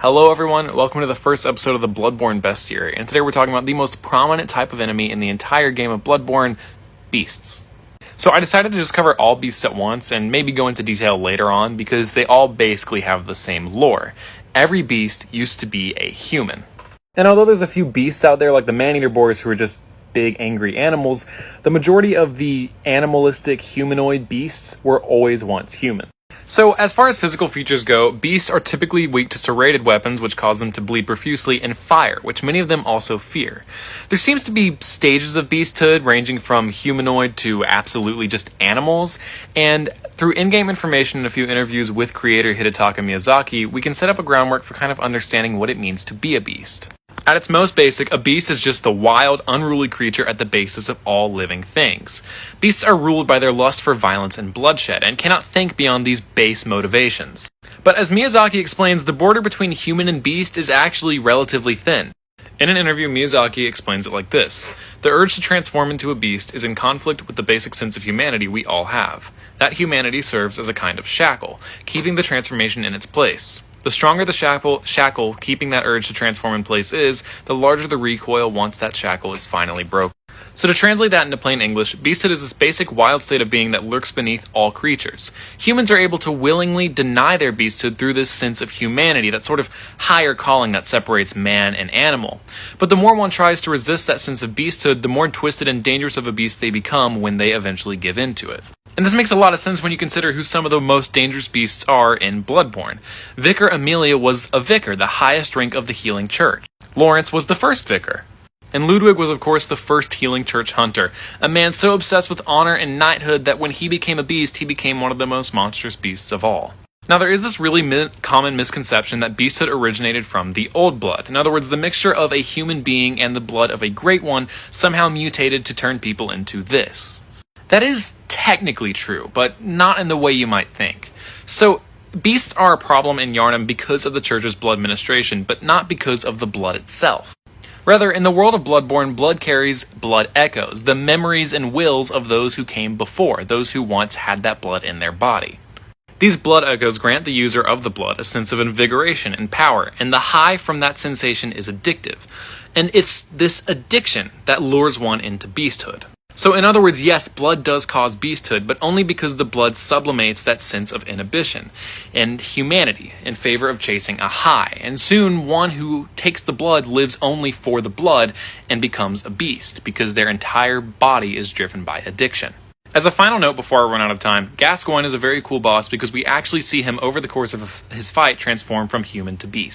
Hello everyone, welcome to the first episode of the Bloodborne Bestiary, and today we're talking about the most prominent type of enemy in the entire game of Bloodborne, beasts. So I decided to just cover all beasts at once, and maybe go into detail later on, because they all basically have the same lore. Every beast used to be a human. And although there's a few beasts out there like the man-eater boars who are just big angry animals, the majority of the animalistic humanoid beasts were always once human. So, as far as physical features go, beasts are typically weak to serrated weapons, which cause them to bleed profusely, and fire, which many of them also fear. There seems to be stages of beasthood, ranging from humanoid to absolutely just animals, and through in-game information and a few interviews with creator Hidetaka Miyazaki, we can set up a groundwork for kind of understanding what it means to be a beast. At its most basic, a beast is just the wild, unruly creature at the basis of all living things. Beasts are ruled by their lust for violence and bloodshed, and cannot think beyond these base motivations. But as Miyazaki explains, the border between human and beast is actually relatively thin. In an interview, Miyazaki explains it like this: "The urge to transform into a beast is in conflict with the basic sense of humanity we all have. That humanity serves as a kind of shackle, keeping the transformation in its place. The stronger the shackle keeping that urge to transform in place is, the larger the recoil once that shackle is finally broken." So to translate that into plain English, beasthood is this basic wild state of being that lurks beneath all creatures. Humans are able to willingly deny their beasthood through this sense of humanity, that sort of higher calling that separates man and animal. But the more one tries to resist that sense of beasthood, the more twisted and dangerous of a beast they become when they eventually give in to it. And this makes a lot of sense when you consider who some of the most dangerous beasts are in Bloodborne. Vicar Amelia was a vicar, the highest rank of the healing church. Lawrence was the first vicar. And Ludwig was of course the first healing church hunter, a man so obsessed with honor and knighthood that when he became a beast, he became one of the most monstrous beasts of all. Now there is this really common misconception that beasthood originated from the old blood. In other words, the mixture of a human being and the blood of a great one somehow mutated to turn people into this. That is technically true, but not in the way you might think. So, beasts are a problem in Yharnam because of the church's blood ministration, but not because of the blood itself. Rather, in the world of Bloodborne, blood carries blood echoes, the memories and wills of those who came before, those who once had that blood in their body. These blood echoes grant the user of the blood a sense of invigoration and power, and the high from that sensation is addictive. And it's this addiction that lures one into beasthood. So in other words, yes, blood does cause beasthood, but only because the blood sublimates that sense of inhibition and humanity in favor of chasing a high. And soon, one who takes the blood lives only for the blood and becomes a beast, because their entire body is driven by addiction. As a final note before I run out of time, Gascoigne is a very cool boss because we actually see him over the course of his fight transform from human to beast.